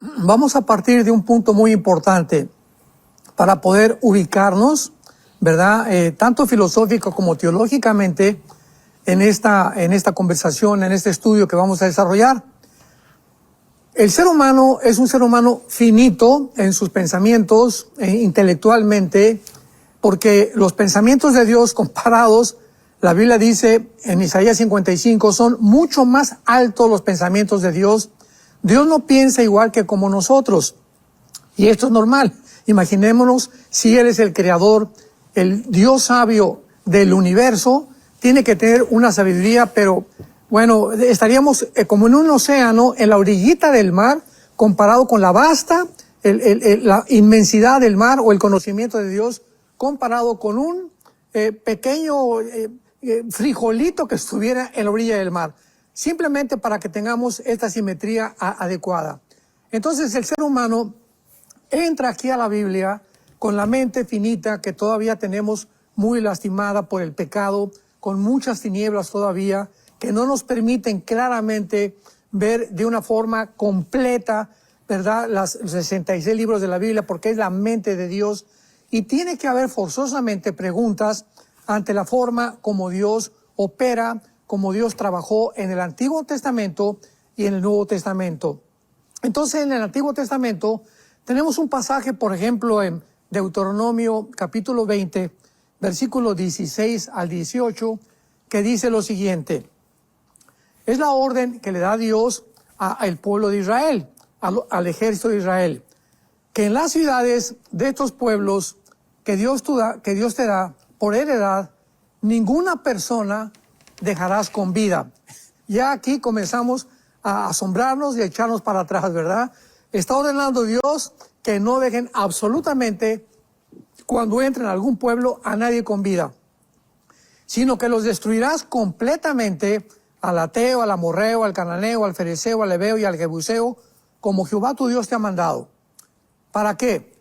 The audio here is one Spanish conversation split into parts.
Vamos a partir de un punto muy importante para poder ubicarnos, ¿verdad? Tanto filosófico como teológicamente en esta conversación, en este estudio que vamos a desarrollar. El ser humano es un ser humano finito en sus pensamientos, intelectualmente, porque los pensamientos de Dios comparados, la Biblia dice en Isaías 55, son mucho más altos los pensamientos de Dios. Dios no piensa igual que como nosotros, y esto es normal. Imaginémonos si Él es el creador, el Dios sabio del universo, tiene que tener una sabiduría, pero bueno, estaríamos como en un océano, en la orillita del mar, comparado con la vasta, la inmensidad del mar, o el conocimiento de Dios, comparado con un pequeño frijolito que estuviera en la orilla del mar. Simplemente para que tengamos esta simetría adecuada. Entonces el ser humano entra aquí a la Biblia con la mente finita que todavía tenemos muy lastimada por el pecado, con muchas tinieblas todavía, que no nos permiten claramente ver de una forma completa, ¿verdad?, los 66 libros de la Biblia, porque es la mente de Dios, y tiene que haber forzosamente preguntas ante la forma como Dios opera, como Dios trabajó en el Antiguo Testamento y en el Nuevo Testamento. Entonces, en el Antiguo Testamento tenemos un pasaje, por ejemplo, en Deuteronomio capítulo 20, versículos 16 al 18, que dice lo siguiente: es la orden que le da Dios al pueblo de Israel, al ejército de Israel, que en las ciudades de estos pueblos que Dios te da por heredad, ninguna persona dejarás con vida. Ya aquí comenzamos a asombrarnos y a echarnos para atrás, ¿verdad? Está ordenando Dios que no dejen absolutamente, cuando entren a algún pueblo, a nadie con vida, sino que los destruirás completamente, al ateo, al amorreo, al cananeo, al fereceo, al heveo y al jebuseo, como Jehová tu Dios te ha mandado. ¿Para qué?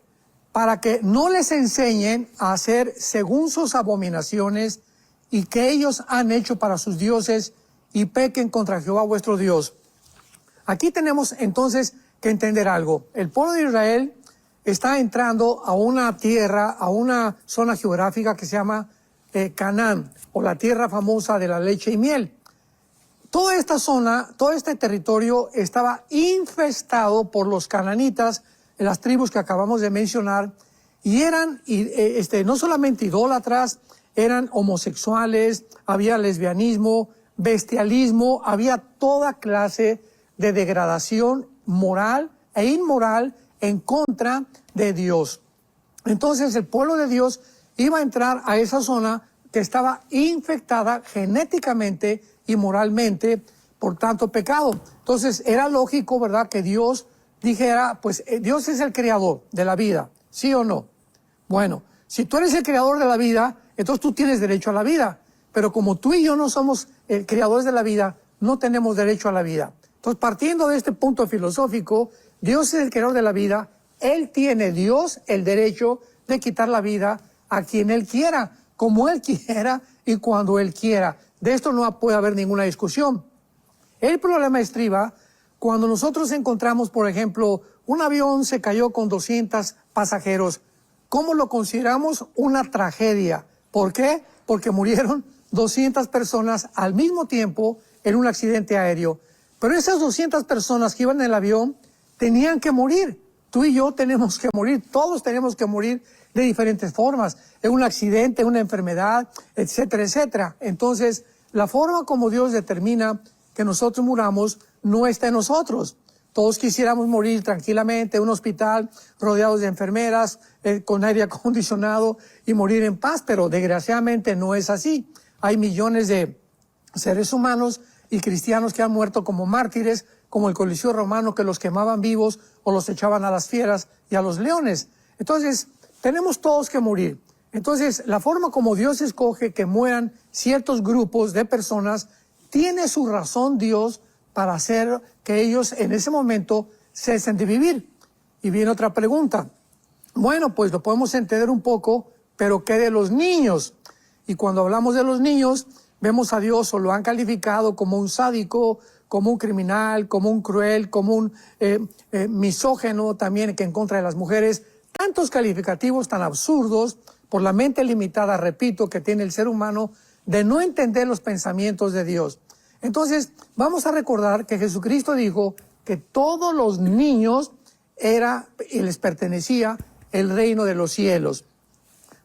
Para que no les enseñen a hacer según sus abominaciones y que ellos han hecho para sus dioses, y pequen contra Jehová vuestro Dios. Aquí tenemos entonces que entender algo. El pueblo de Israel está entrando a una tierra, a una zona geográfica que se llama Canaán, o la tierra famosa de la leche y miel. Toda esta zona, todo este territorio estaba infestado por los cananitas, las tribus que acabamos de mencionar, y eran no solamente idólatras, eran homosexuales, había lesbianismo, bestialismo, había toda clase de degradación moral e inmoral en contra de Dios. Entonces el pueblo de Dios iba a entrar a esa zona que estaba infectada genéticamente y moralmente por tanto pecado. Entonces era lógico, ¿verdad?, que Dios dijera, pues Dios es el creador de la vida, ¿sí o no? Bueno, si tú eres el creador de la vida, entonces tú tienes derecho a la vida. Pero como tú y yo no somos creadores de la vida, no tenemos derecho a la vida. Entonces, partiendo de este punto filosófico, Dios es el creador de la vida. Él tiene, Dios, el derecho de quitar la vida a quien Él quiera, como Él quiera y cuando Él quiera. De esto no puede haber ninguna discusión. El problema estriba cuando nosotros encontramos, por ejemplo, un avión se cayó con 200 pasajeros. ¿Cómo lo consideramos? Una tragedia. ¿Por qué? Porque murieron 200 personas al mismo tiempo en un accidente aéreo. Pero esas 200 personas que iban en el avión tenían que morir. Tú y yo tenemos que morir, todos tenemos que morir de diferentes formas, en un accidente, en una enfermedad, etcétera, etcétera. Entonces, la forma como Dios determina que nosotros muramos no está en nosotros. Todos quisiéramos morir tranquilamente en un hospital, rodeados de enfermeras, con aire acondicionado y morir en paz, pero desgraciadamente no es así. Hay millones de seres humanos y cristianos que han muerto como mártires, como el Coliseo romano, que los quemaban vivos o los echaban a las fieras y a los leones. Entonces, tenemos todos que morir. Entonces, la forma como Dios escoge que mueran ciertos grupos de personas, tiene su razón Dios para hacer que ellos en ese momento cesen de vivir. Y viene otra pregunta. Bueno, pues lo podemos entender un poco, pero ¿qué de los niños? Y cuando hablamos de los niños, vemos a Dios o lo han calificado como un sádico, como un criminal, como un cruel, como un misógeno también que en contra de las mujeres. Tantos calificativos tan absurdos por la mente limitada, repito, que tiene el ser humano de no entender los pensamientos de Dios. Entonces, vamos a recordar que Jesucristo dijo que todos los niños y les pertenecía el reino de los cielos.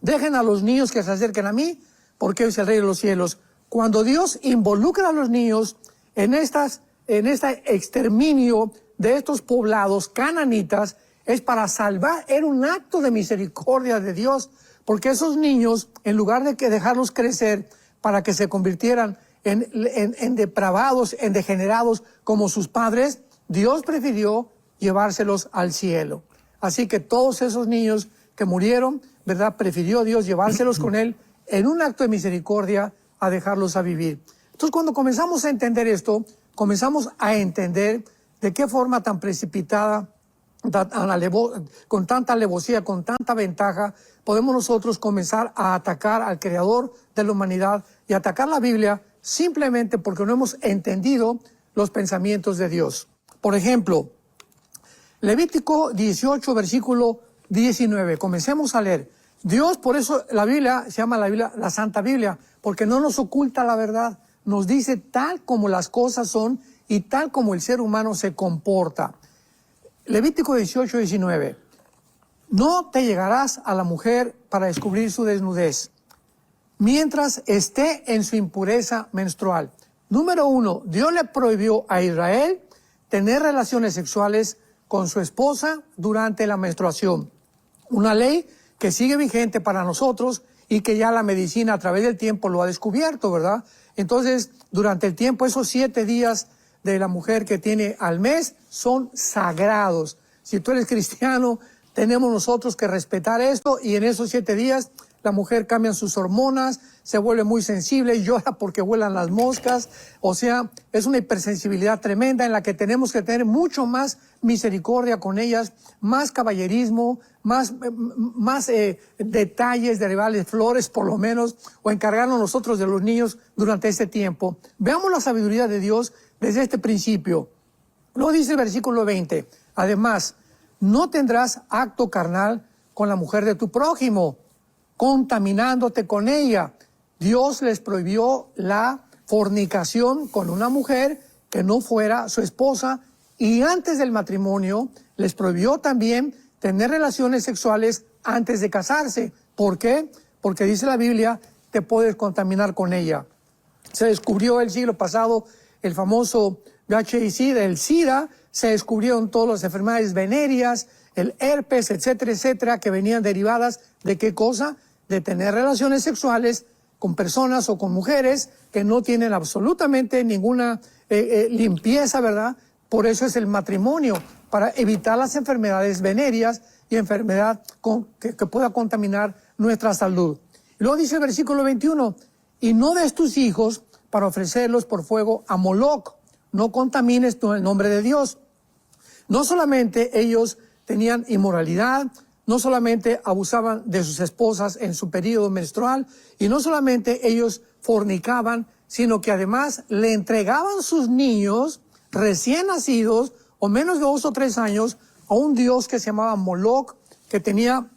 Dejen a los niños que se acerquen a mí, porque es el reino de los cielos. Cuando Dios involucra a los niños en este exterminio de estos poblados cananitas, es para salvar, era un acto de misericordia de Dios, porque esos niños, en lugar de que dejarlos crecer para que se convirtieran en depravados, en degenerados como sus padres, Dios prefirió llevárselos al cielo. Así que todos esos niños que murieron, ¿verdad? Prefirió Dios llevárselos con Él en un acto de misericordia a dejarlos a vivir. Entonces, cuando comenzamos a entender esto, comenzamos a entender de qué forma tan precipitada, con tanta alevosía, con tanta ventaja, podemos nosotros comenzar a atacar al Creador de la humanidad y atacar la Biblia simplemente porque no hemos entendido los pensamientos de Dios. Por ejemplo, Levítico 18, versículo 19. Comencemos a leer. Dios, por eso la Biblia se llama la Biblia, la Santa Biblia, porque no nos oculta la verdad. Nos dice tal como las cosas son y tal como el ser humano se comporta. Levítico 18, 19. No te llegarás a la mujer para descubrir su desnudez, mientras esté en su impureza menstrual. Número 1, Dios le prohibió a Israel tener relaciones sexuales con su esposa durante la menstruación. Una ley que sigue vigente para nosotros y que ya la medicina a través del tiempo lo ha descubierto, ¿verdad? Entonces, durante el tiempo, esos 7 días de la mujer que tiene al mes son sagrados. Si tú eres cristiano, tenemos nosotros que respetar esto, y en esos 7 días la mujer cambia sus hormonas, se vuelve muy sensible, llora porque vuelan las moscas. O sea, es una hipersensibilidad tremenda en la que tenemos que tener mucho más misericordia con ellas, más caballerismo, más detalles de regalarles flores por lo menos, o encargarnos nosotros de los niños durante ese tiempo. Veamos la sabiduría de Dios desde este principio. Lo dice el versículo 20. Además, no tendrás acto carnal con la mujer de tu prójimo, contaminándote con ella. Dios les prohibió la fornicación con una mujer que no fuera su esposa, y antes del matrimonio les prohibió también tener relaciones sexuales antes de casarse. ¿Por qué? Porque dice la Biblia, te puedes contaminar con ella. Se descubrió el siglo pasado el famoso VIH, el SIDA, se descubrieron todas las enfermedades venéreas, el herpes, etcétera, etcétera, que venían derivadas de qué cosa, de tener relaciones sexuales con personas o con mujeres que no tienen absolutamente ninguna limpieza, ¿verdad? Por eso es el matrimonio, para evitar las enfermedades venéreas y enfermedad que pueda contaminar nuestra salud. Y luego dice el versículo 21, y no des tus hijos para ofrecerlos por fuego a Moloc, no contamines tú el nombre de Dios. No solamente ellos tenían inmoralidad, no solamente abusaban de sus esposas en su periodo menstrual, y no solamente ellos fornicaban, sino que además le entregaban sus niños recién nacidos o menos de 2 o 3 años a un dios que se llamaba Moloc, que tenía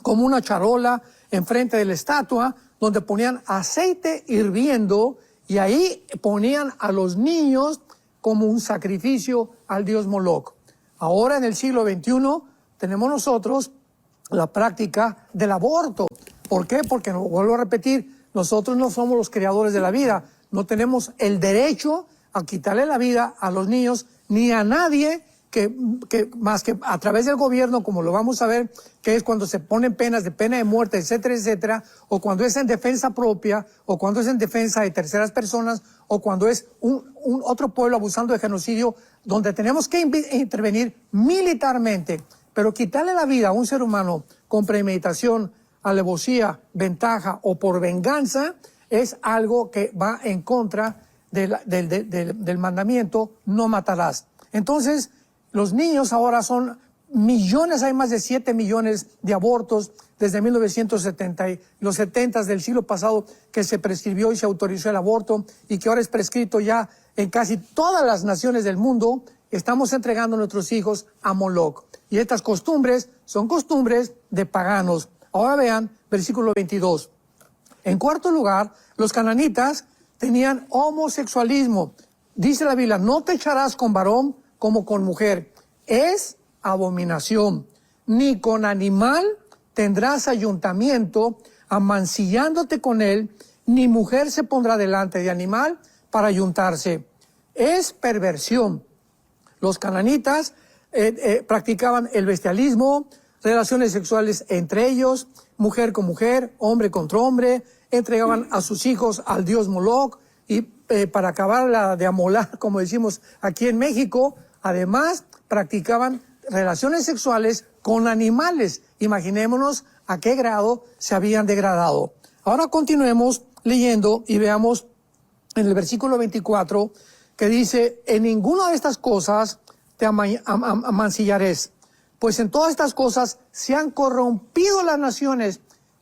como una charola enfrente de la estatua donde ponían aceite hirviendo, y ahí ponían a los niños como un sacrificio al dios Moloc. Ahora en el siglo XXI tenemos nosotros la práctica del aborto. ¿Por qué? Porque, vuelvo a repetir, nosotros no somos los creadores de la vida. No tenemos el derecho a quitarle la vida a los niños ni a nadie que más que a través del gobierno, como lo vamos a ver, que es cuando se ponen penas de pena de muerte, etcétera, etcétera, o cuando es en defensa propia, o cuando es en defensa de terceras personas, o cuando es un otro pueblo abusando de genocidio, donde tenemos que intervenir militarmente. Pero quitarle la vida a un ser humano con premeditación, alevosía, ventaja o por venganza es algo que va en contra del mandamiento, no matarás. Entonces, los niños ahora son millones, hay más de 7 millones de abortos desde 1970 y los 70 del siglo pasado que se prescribió y se autorizó el aborto y que ahora es prescrito ya en casi todas las naciones del mundo. Estamos entregando a nuestros hijos a Moloch. Y estas costumbres son costumbres de paganos. Ahora vean, versículo 22. En cuarto lugar, los cananitas tenían homosexualismo. Dice la Biblia, no te echarás con varón como con mujer. Es abominación. Ni con animal tendrás ayuntamiento, amancillándote con él, ni mujer se pondrá delante de animal para ayuntarse. Es perversión. Los cananitas practicaban el bestialismo, relaciones sexuales entre ellos, mujer con mujer, hombre contra hombre, entregaban a sus hijos al dios Moloch y para acabarla de amolar, como decimos aquí en México, además practicaban relaciones sexuales con animales. Imaginémonos a qué grado se habían degradado. Ahora continuemos leyendo y veamos en el versículo 24 que dice, en ninguna de estas cosas te amancillarás, pues en todas estas cosas se han corrompido las naciones.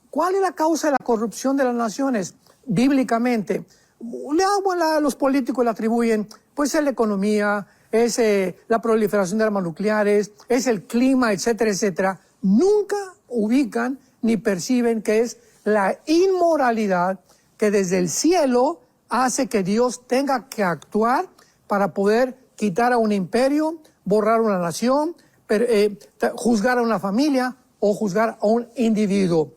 ¿Cuál es la causa de la corrupción de las naciones? Bíblicamente, los políticos le atribuyen, pues es la economía, es la proliferación de armas nucleares, es el clima, etcétera, etcétera. Nunca ubican ni perciben que es la inmoralidad que desde el cielo hace que Dios tenga que actuar para poder quitar a un imperio, borrar una nación, juzgar a una familia o juzgar a un individuo.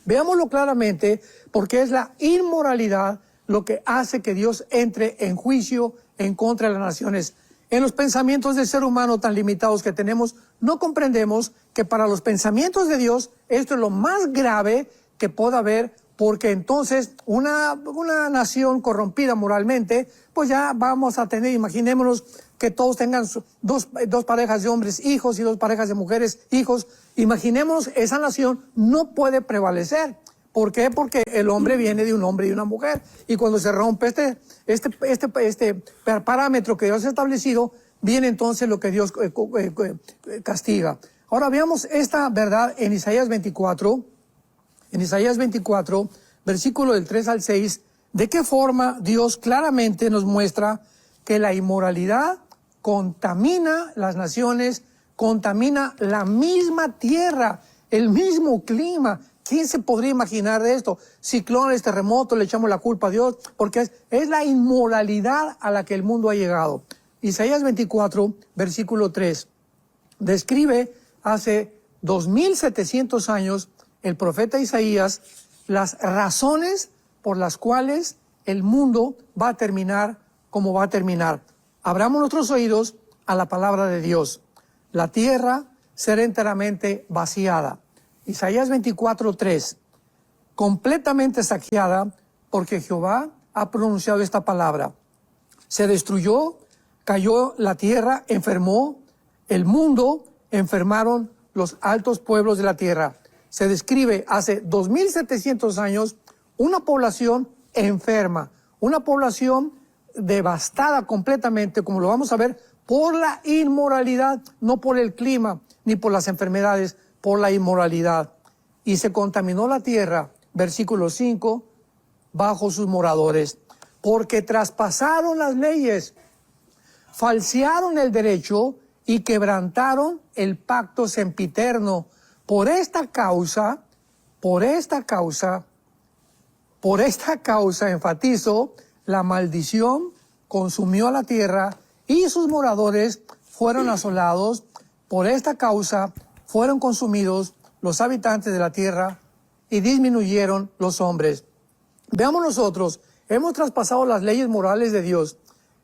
Veámoslo claramente, porque es la inmoralidad lo que hace que Dios entre en juicio en contra de las naciones. En los pensamientos del ser humano tan limitados que tenemos, no comprendemos que para los pensamientos de Dios esto es lo más grave que pueda haber, porque entonces una nación corrompida moralmente, pues ya vamos a tener, imaginémonos que todos tengan dos parejas de hombres hijos y 2 parejas de mujeres hijos. Imaginémonos, esa nación no puede prevalecer. ¿Por qué? Porque el hombre viene de un hombre y una mujer. Y cuando se rompe este parámetro que Dios ha establecido, viene entonces lo que Dios castiga. Ahora veamos esta verdad en Isaías 24. En Isaías 24, versículo del 3 al 6, de qué forma Dios claramente nos muestra que la inmoralidad contamina las naciones, contamina la misma tierra, el mismo clima. ¿Quién se podría imaginar de esto? Ciclones, terremotos, le echamos la culpa a Dios, porque es la inmoralidad a la que el mundo ha llegado. Isaías 24, versículo 3, describe hace 2700 años el profeta Isaías las razones por las cuales el mundo va a terminar como va a terminar. Abramos nuestros oídos a la palabra de Dios. La tierra será enteramente vaciada. Isaías 24:3, completamente saqueada, porque Jehová ha pronunciado esta palabra. Se destruyó, cayó la tierra, enfermó el mundo, enfermaron los altos pueblos de la tierra. Se describe hace 2700 años una población enferma, una población devastada completamente, como lo vamos a ver, por la inmoralidad, no por el clima, ni por las enfermedades, por la inmoralidad. Y se contaminó la tierra, versículo 5, bajo sus moradores, porque traspasaron las leyes, falsearon el derecho y quebrantaron el pacto sempiterno. Por esta causa, enfatizo, la maldición consumió a la tierra y sus moradores fueron asolados. Por esta causa fueron consumidos los habitantes de la tierra y disminuyeron los hombres. Veamos nosotros, hemos traspasado las leyes morales de Dios,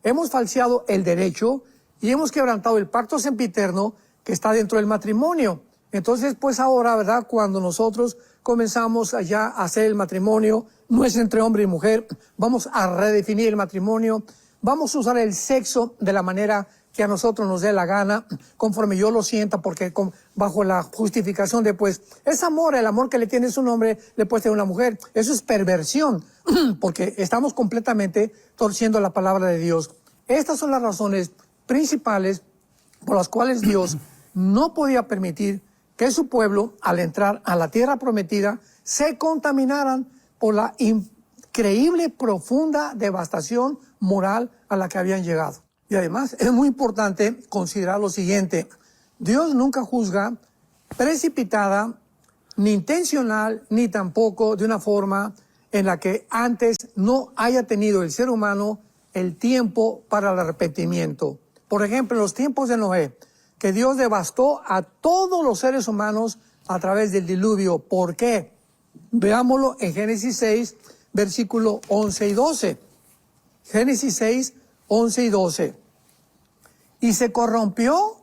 hemos falseado el derecho y hemos quebrantado el pacto sempiterno que está dentro del matrimonio. Entonces, pues ahora, ¿verdad? Cuando nosotros comenzamos ya a hacer el matrimonio, no es entre hombre y mujer, vamos a redefinir el matrimonio, vamos a usar el sexo de la manera que a nosotros nos dé la gana, conforme yo lo sienta, porque bajo la justificación de, pues, es amor, el amor que le tiene un hombre, le puede tener una mujer. Eso es perversión, porque estamos completamente torciendo la palabra de Dios. Estas son las razones principales por las cuales Dios no podía permitir que su pueblo, al entrar a la tierra prometida, se contaminaran por la increíble, profunda devastación moral a la que habían llegado. Y además es muy importante considerar lo siguiente: Dios nunca juzga precipitada, ni intencional, ni tampoco de una forma en la que antes no haya tenido el ser humano el tiempo para el arrepentimiento. Por ejemplo, en los tiempos de Noé, que Dios devastó a todos los seres humanos a través del diluvio. ¿Por qué? Veámoslo en Génesis 6, versículo 11 y 12. Génesis 6, 11 y 12. Y se corrompió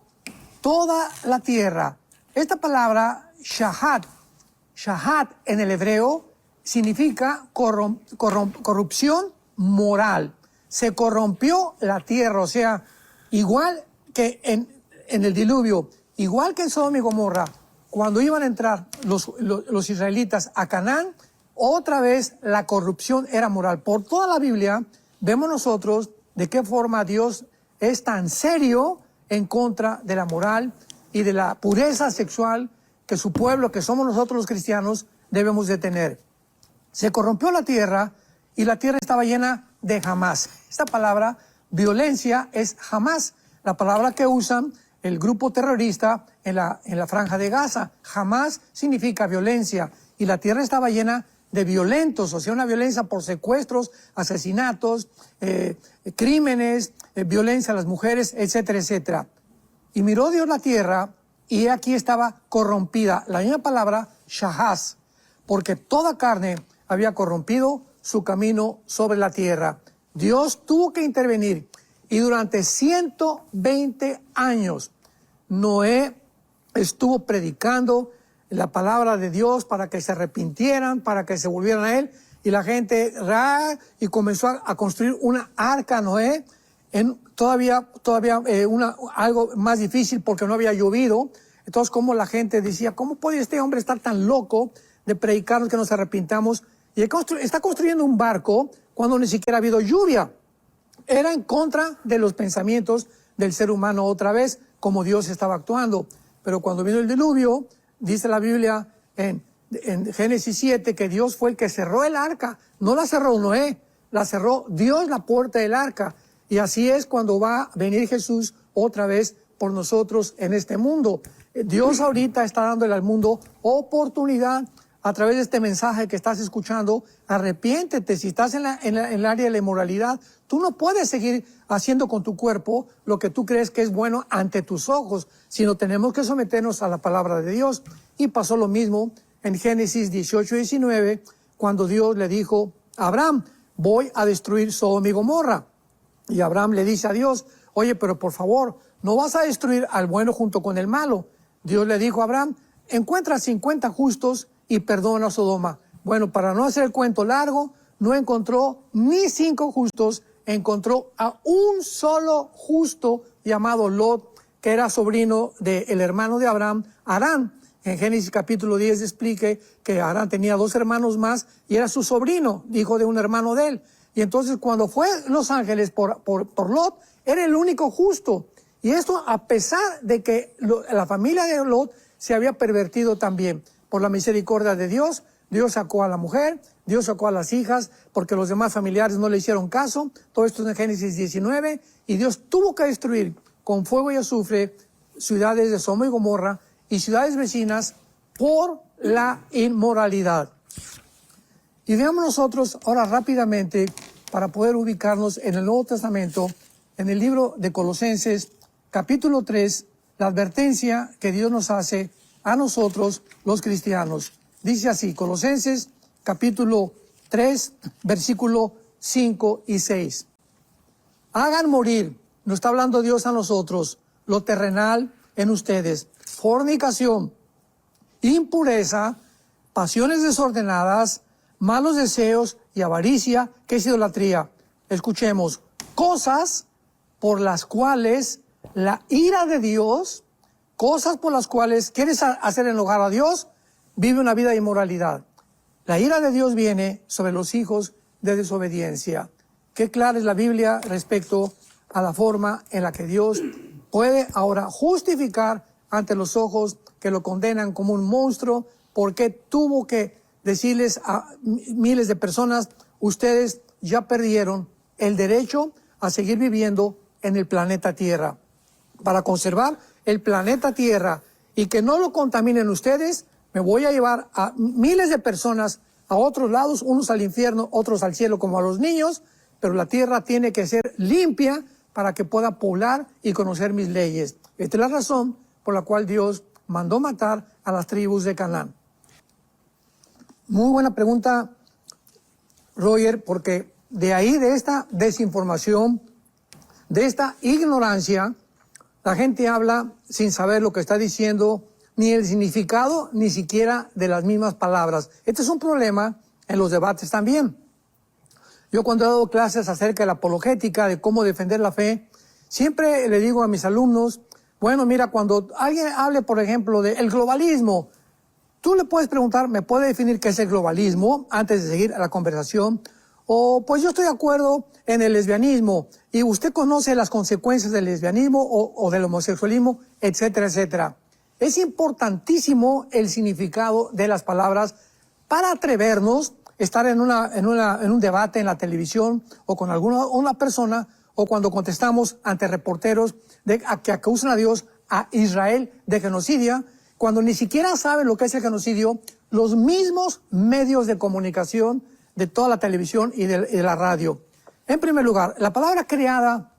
toda la tierra. Esta palabra, shahat en el hebreo, significa corrupción moral. Se corrompió la tierra, o sea, igual que en el diluvio, igual que en Sodoma y Gomorra, cuando iban a entrar los israelitas a Canaán, otra vez la corrupción era moral. Por toda la Biblia vemos nosotros de qué forma Dios es tan serio en contra de la moral y de la pureza sexual que su pueblo, que somos nosotros los cristianos, debemos de tener. Se corrompió la tierra y la tierra estaba llena de Hamás. Esta palabra, violencia, es Hamás, la palabra que usan el grupo terrorista en la franja de Gaza. Hamás significa violencia y la tierra estaba llena de violentos, o sea, una violencia por secuestros, asesinatos, crímenes, violencia a las mujeres, etcétera, etcétera. Y miró Dios la tierra y aquí estaba corrompida. La misma palabra, shahaz, porque toda carne había corrompido su camino sobre la tierra. Dios tuvo que intervenir y durante 120 años Noé estuvo predicando la palabra de Dios para que se arrepintieran, para que se volvieran a él, y la gente y comenzó a construir una arca Noé, algo más difícil porque no había llovido. Entonces, como la gente decía, ¿cómo puede este hombre estar tan loco de predicarnos que nos arrepintamos? Y está construyendo un barco cuando ni siquiera ha habido lluvia. Era en contra de los pensamientos del ser humano otra vez, como Dios estaba actuando. Pero cuando vino el diluvio, dice la Biblia en Génesis 7 que Dios fue el que cerró el arca. No la cerró Noé, la cerró Dios la puerta del arca. Y así es cuando va a venir Jesús otra vez por nosotros en este mundo. Dios ahorita está dándole al mundo oportunidad a través de este mensaje que estás escuchando. Arrepiéntete. Si estás en el área de la inmoralidad, tú no puedes seguir haciendo con tu cuerpo lo que tú crees que es bueno ante tus ojos, sino tenemos que someternos a la palabra de Dios. Y pasó lo mismo en Génesis 18 y 19, cuando Dios le dijo a Abraham, voy a destruir Sodoma y Gomorra. Y Abraham le dice a Dios, oye, pero por favor, no vas a destruir al bueno junto con el malo. Dios le dijo a Abraham, encuentra 50 justos y perdona a Sodoma. Bueno, para no hacer el cuento largo, no encontró ni 5 justos, encontró a un solo justo llamado Lot, que era sobrino del hermano de Abraham, Harán. En Génesis capítulo 10 explique que Harán tenía 2 hermanos más y era su sobrino, hijo de un hermano de él. Y entonces cuando fue Los Ángeles por Lot, era el único justo. Y esto a pesar de que la familia de Lot se había pervertido también. Por la misericordia de Dios, Dios sacó a la mujer, Dios sacó a las hijas, porque los demás familiares no le hicieron caso. Todo esto es en Génesis 19. Y Dios tuvo que destruir con fuego y azufre ciudades de Sodoma y Gomorra y ciudades vecinas por la inmoralidad. Y veamos nosotros ahora rápidamente, para poder ubicarnos en el Nuevo Testamento, en el libro de Colosenses, capítulo 3, la advertencia que Dios nos hace a nosotros los cristianos. Dice así, Colosenses, capítulo 3, versículo 5 y 6. Hagan morir, nos está hablando Dios a nosotros, lo terrenal en ustedes, fornicación, impureza, pasiones desordenadas, malos deseos y avaricia, que es idolatría. Escuchemos, cosas por las cuales la ira de Dios, cosas por las cuales quieres hacer enojar a Dios, vive una vida de inmoralidad. La ira de Dios viene sobre los hijos de desobediencia. Qué clara es la Biblia respecto a la forma en la que Dios puede ahora justificar ante los ojos, que lo condenan como un monstruo, porque tuvo que decirles a miles de personas, ustedes ya perdieron el derecho a seguir viviendo en el planeta Tierra. Para conservar el planeta Tierra y que no lo contaminen ustedes, me voy a llevar a miles de personas a otros lados, unos al infierno, otros al cielo como a los niños, pero la tierra tiene que ser limpia para que pueda poblar y conocer mis leyes. Esta es la razón por la cual Dios mandó matar a las tribus de Canaán. Muy buena pregunta, Roger, porque de ahí, de esta desinformación, de esta ignorancia, la gente habla sin saber lo que está diciendo, ni el significado, ni siquiera de las mismas palabras. Este es un problema en los debates también. Yo cuando he dado clases acerca de la apologética, de cómo defender la fe, siempre le digo a mis alumnos, bueno, mira, cuando alguien hable, por ejemplo, del globalismo, tú le puedes preguntar, ¿me puede definir qué es el globalismo antes de seguir la conversación? O, pues yo estoy de acuerdo en el lesbianismo, y usted conoce las consecuencias del lesbianismo o del homosexualismo, etcétera, etcétera. Es importantísimo el significado de las palabras para atrevernos a estar en un debate en la televisión o con una persona, o cuando contestamos ante reporteros que acusan a Dios, a Israel de genocidio, cuando ni siquiera saben lo que es el genocidio, los mismos medios de comunicación de toda la televisión y de la radio. En primer lugar, la palabra creada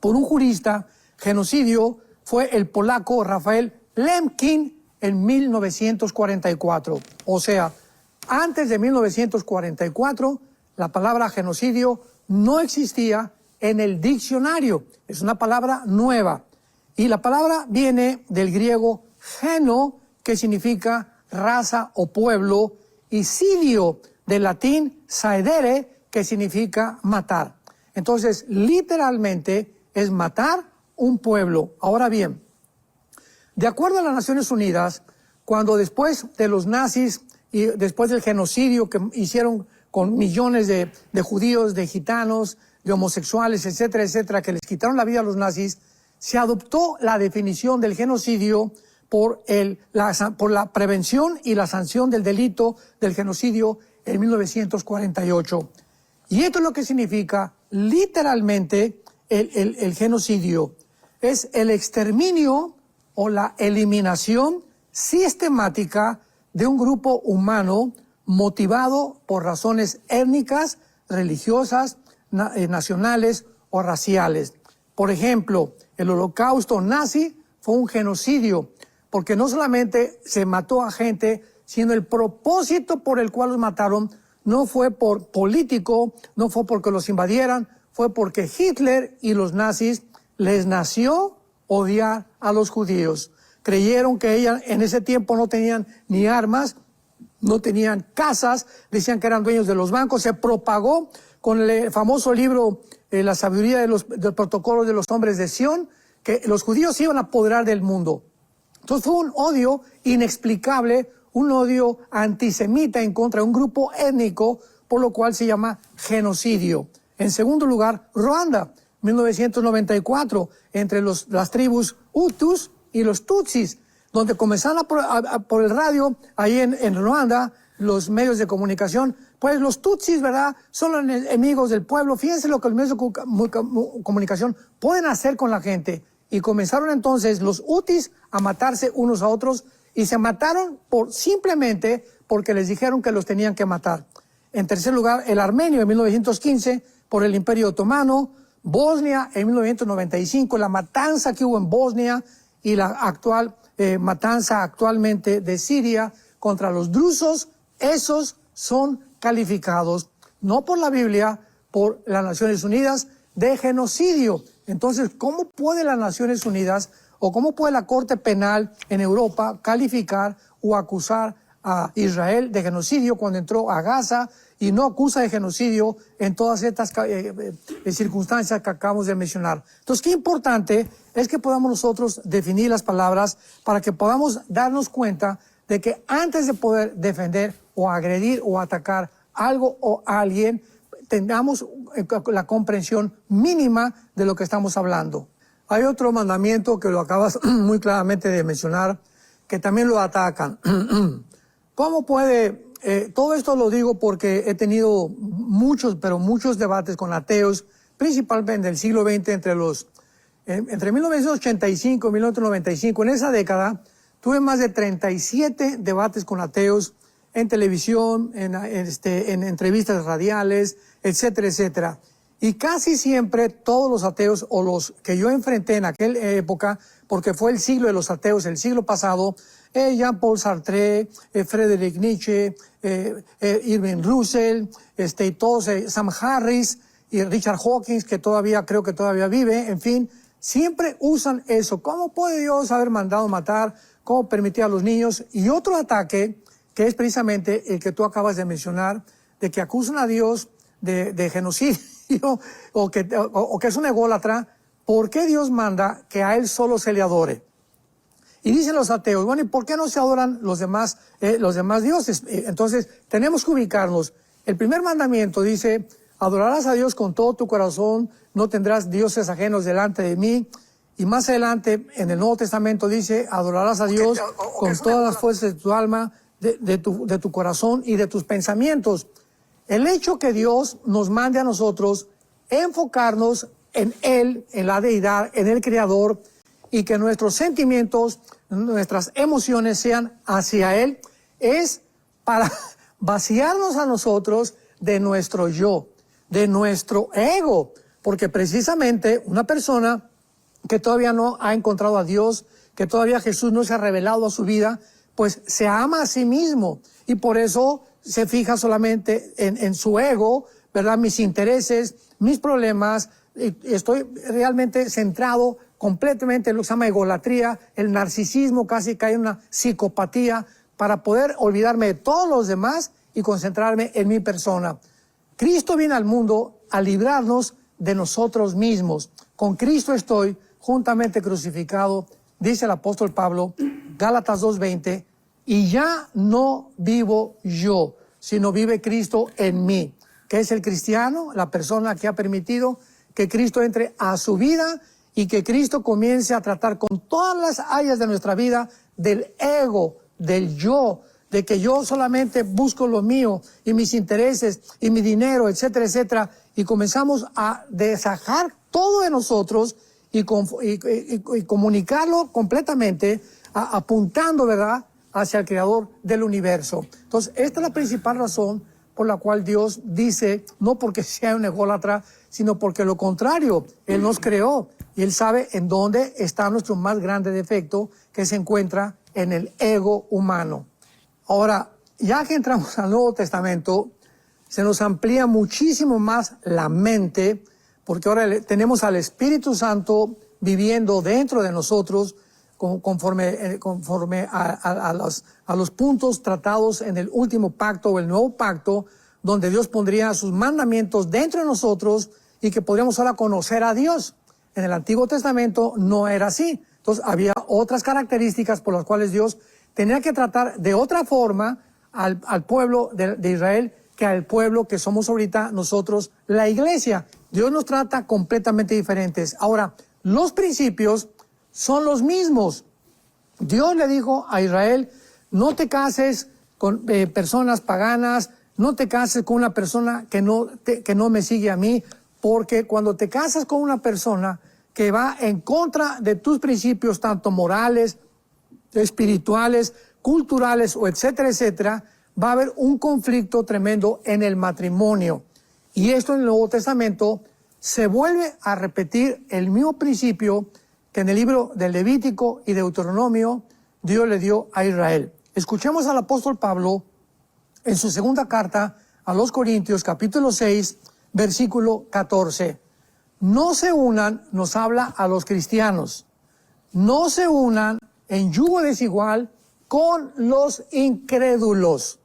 por un jurista, genocidio, fue el polaco Rafael Lemkin en 1944. O sea, antes de 1944, la palabra genocidio no existía en el diccionario. Es una palabra nueva. Y la palabra viene del griego geno, que significa raza o pueblo, y sidio, del latín saedere, que significa matar. Entonces, literalmente es matar un pueblo. Ahora bien, de acuerdo a las Naciones Unidas, cuando después de los nazis y después del genocidio que hicieron con millones de judíos, de gitanos, de homosexuales, etcétera, etcétera, que les quitaron la vida a los nazis, se adoptó la definición del genocidio por la prevención y la sanción del delito del genocidio en 1948. Y esto es lo que significa literalmente el genocidio. Es el exterminio o la eliminación sistemática de un grupo humano motivado por razones étnicas, religiosas, nacionales o raciales. Por ejemplo, el holocausto nazi fue un genocidio, porque no solamente se mató a gente, sino el propósito por el cual los mataron no fue por político, no fue porque los invadieran, fue porque Hitler y los nazis les nació odiar a los judíos. Creyeron que ellos en ese tiempo no tenían ni armas, no tenían casas, decían que eran dueños de los bancos. Se propagó con el famoso libro La sabiduría del protocolo de los hombres de Sión, que los judíos se iban a apoderar del mundo. Entonces fue un odio inexplicable, un odio antisemita en contra de un grupo étnico, por lo cual se llama genocidio. En segundo lugar, Ruanda, 1994, entre las tribus Hutus y los Tutsis, donde comenzaron por el radio, ahí en Ruanda, los medios de comunicación, pues los Tutsis, ¿verdad?, son los enemigos del pueblo. Fíjense lo que los medios de comunicación pueden hacer con la gente. Y comenzaron entonces los Hutis a matarse unos a otros, y se mataron simplemente porque les dijeron que los tenían que matar. En tercer lugar, el armenio en 1915 por el Imperio Otomano, Bosnia en 1995, la matanza que hubo en Bosnia y la actual matanza actualmente de Siria contra los drusos. Esos son calificados, no por la Biblia, por las Naciones Unidas, de genocidio. Entonces, ¿cómo puede las Naciones Unidas o cómo puede la Corte Penal en Europa calificar o acusar a Israel de genocidio cuando entró a Gaza y no acusa de genocidio en todas estas circunstancias que acabamos de mencionar? Entonces, qué importante es que podamos nosotros definir las palabras para que podamos darnos cuenta de que antes de poder defender o agredir o atacar algo o a alguien, tengamos la comprensión mínima de lo que estamos hablando. hay otro mandamiento que lo acabas muy claramente de mencionar, que también lo atacan. ¿Cómo puede? Todo esto lo digo porque he tenido muchos, pero muchos debates con ateos, principalmente del siglo XX, entre 1985 y 1995. En esa década tuve más de 37 debates con ateos en televisión, en entrevistas radiales, etcétera, etcétera. Y casi siempre todos los ateos, o los que yo enfrenté en aquella época, porque fue el siglo de los ateos, el siglo pasado, Jean-Paul Sartre, Friedrich Nietzsche, Irving Russell, y todos, Sam Harris y Richard Hawkins, que creo que todavía vive, en fin, siempre usan eso. ¿Cómo puede Dios haber mandado matar? ¿Cómo permitir a los niños? Y otro ataque, que es precisamente el que tú acabas de mencionar, de que acusan a Dios de genocidio, o que es un ególatra. ¿Por qué Dios manda que a Él solo se le adore? Y dicen los ateos, bueno, ¿y por qué no se adoran los demás dioses? Entonces, tenemos que ubicarnos. El primer mandamiento dice, adorarás a Dios con todo tu corazón, no tendrás dioses ajenos delante de mí. Y más adelante, en el Nuevo Testamento dice, adorarás a Dios con todas las fuerzas de tu alma, de tu corazón y de tus pensamientos. El hecho que Dios nos mande a nosotros enfocarnos en Él, en la deidad, en el Creador, y que nuestros sentimientos, nuestras emociones sean hacia Él, es para vaciarnos a nosotros de nuestro yo, de nuestro ego, porque precisamente una persona que todavía no ha encontrado a Dios, que todavía Jesús no se ha revelado a su vida, pues se ama a sí mismo, y por eso se fija solamente en su ego, ¿verdad? Mis intereses, mis problemas. Estoy realmente centrado completamente en lo que se llama egolatría, el narcisismo, casi que hay una psicopatía, para poder olvidarme de todos los demás y concentrarme en mi persona. Cristo viene al mundo a librarnos de nosotros mismos. Con Cristo estoy juntamente crucificado, dice el apóstol Pablo, Gálatas 2:20, y ya no vivo yo, sino vive Cristo en mí. ¿Qué es el cristiano? La persona que ha permitido que Cristo entre a su vida y que Cristo comience a tratar con todas las áreas de nuestra vida del ego, del yo, de que yo solamente busco lo mío y mis intereses y mi dinero, etcétera, etcétera, y comenzamos a desajar todo de nosotros y comunicarlo completamente, apuntando, ¿verdad?, hacia el Creador del universo. Entonces, esta es la principal razón por la cual Dios dice, no porque sea un ególatra, sino porque lo contrario, Él nos creó y Él sabe en dónde está nuestro más grande defecto, que se encuentra en el ego humano. Ahora, ya que entramos al Nuevo Testamento, se nos amplía muchísimo más la mente, porque ahora tenemos al Espíritu Santo viviendo dentro de nosotros, conforme a los puntos tratados en el último pacto o el nuevo pacto, donde Dios pondría sus mandamientos dentro de nosotros y que podríamos ahora conocer a Dios. En el Antiguo Testamento no era así. Entonces había otras características por las cuales Dios tenía que tratar de otra forma al pueblo de Israel que al pueblo que somos ahorita nosotros, la iglesia. Dios nos trata completamente diferentes. Ahora, los principios son los mismos. Dios le dijo a Israel, no te cases con personas paganas, no te cases con una persona que no me sigue a mí, porque cuando te casas con una persona que va en contra de tus principios, tanto morales, espirituales, culturales, o etcétera, etcétera, va a haber un conflicto tremendo en el matrimonio. Y esto en el Nuevo Testamento se vuelve a repetir el mismo principio que en el libro del Levítico y Deuteronomio Dios le dio a Israel. Escuchemos al apóstol Pablo en su segunda carta a los Corintios, capítulo 6, versículo 14. No se unan, nos habla a los cristianos, no se unan en yugo desigual con los incrédulos.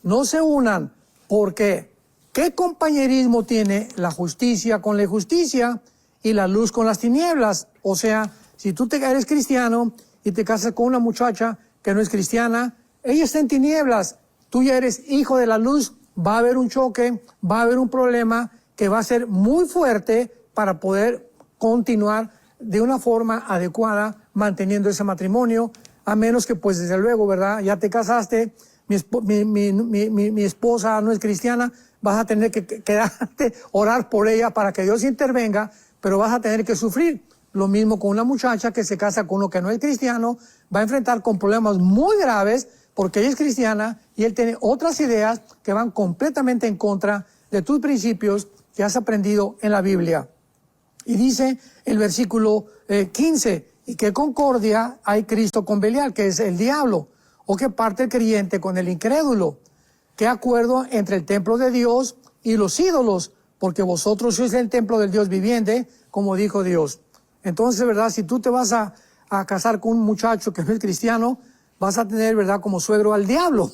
No se unan, porque ¿qué compañerismo tiene la justicia con la injusticia y la luz con las tinieblas? O sea, si tú eres cristiano y te casas con una muchacha que no es cristiana, ella está en tinieblas, tú ya eres hijo de la luz, va a haber un choque, va a haber un problema que va a ser muy fuerte para poder continuar de una forma adecuada manteniendo ese matrimonio, a menos que pues desde luego, ¿verdad? Ya te casaste, mi esposa no es cristiana, vas a tener que quedarte, orar por ella para que Dios intervenga, pero vas a tener que sufrir. Lo mismo con una muchacha que se casa con uno que no es cristiano, va a enfrentar con problemas muy graves porque ella es cristiana y él tiene otras ideas que van completamente en contra de tus principios que has aprendido en la Biblia. Y dice el versículo 15, y qué concordia hay Cristo con Belial, que es el diablo, o qué parte el creyente con el incrédulo, qué acuerdo entre el templo de Dios y los ídolos, porque vosotros sois el templo del Dios viviente, como dijo Dios. Entonces, ¿verdad? Si tú te vas a casar con un muchacho que no es cristiano, vas a tener, ¿verdad?, como suegro al diablo.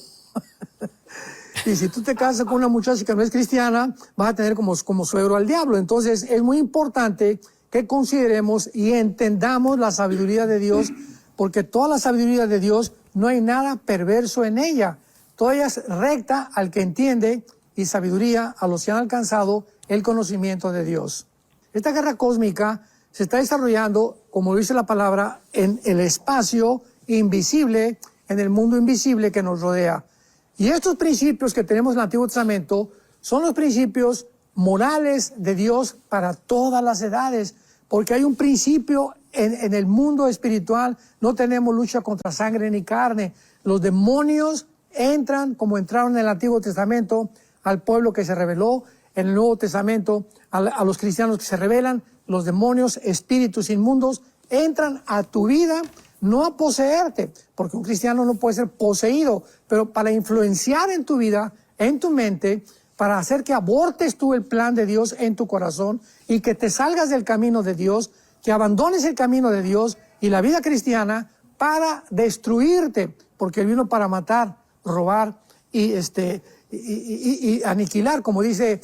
Y si tú te casas con una muchacha que no es cristiana, vas a tener como suegro al diablo. Entonces, es muy importante que consideremos y entendamos la sabiduría de Dios, porque toda la sabiduría de Dios, no hay nada perverso en ella. Toda ella es recta al que entiende y sabiduría a los que han alcanzado el conocimiento de Dios. Esta guerra cósmica se está desarrollando, como dice la palabra, en el espacio invisible, en el mundo invisible que nos rodea. Y estos principios que tenemos en el Antiguo Testamento son los principios morales de Dios para todas las edades, porque hay un principio en el mundo espiritual. No tenemos lucha contra sangre ni carne. Los demonios entran, como entraron en el Antiguo Testamento, al pueblo que se rebeló. En el Nuevo Testamento, a los cristianos que se rebelan, los demonios, espíritus inmundos, entran a tu vida, no a poseerte, porque un cristiano no puede ser poseído, pero para influenciar en tu vida, en tu mente, para hacer que abortes tú el plan de Dios en tu corazón y que te salgas del camino de Dios, que abandones el camino de Dios y la vida cristiana para destruirte, porque Él vino para matar, robar y aniquilar, como dice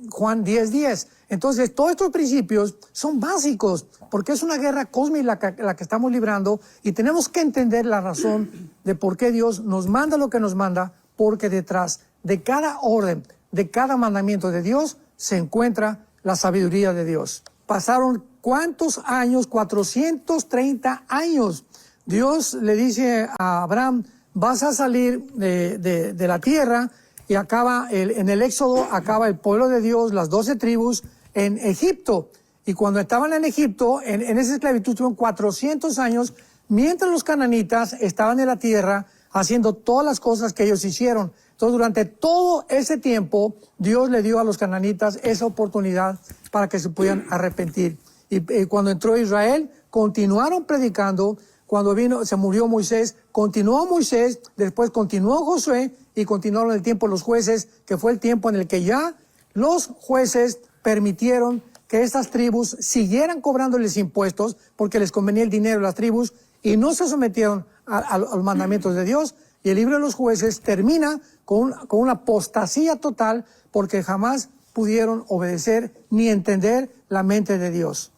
Juan 10:10. Entonces, todos estos principios son básicos, porque es una guerra cósmica la que estamos librando, y tenemos que entender la razón de por qué Dios nos manda lo que nos manda, porque detrás de cada orden, de cada mandamiento de Dios, se encuentra la sabiduría de Dios. Pasaron ¿cuántos años? 430 años. Dios le dice a Abraham, vas a salir de la tierra, y en el Éxodo acaba el pueblo de Dios, las 12 tribus, en Egipto. Y cuando estaban en Egipto, en esa esclavitud, tuvieron 400 años, mientras los cananitas estaban en la tierra haciendo todas las cosas que ellos hicieron. Entonces, durante todo ese tiempo, Dios le dio a los cananitas esa oportunidad para que se pudieran arrepentir. Y cuando entró Israel, continuaron predicando. Cuando se murió Moisés, continuó Moisés, después continuó Josué y continuaron el tiempo de los jueces, que fue el tiempo en el que ya los jueces permitieron que estas tribus siguieran cobrándoles impuestos porque les convenía el dinero de las tribus y no se sometieron a los mandamientos de Dios. Y el libro de los jueces termina con una apostasía total porque jamás pudieron obedecer ni entender la mente de Dios.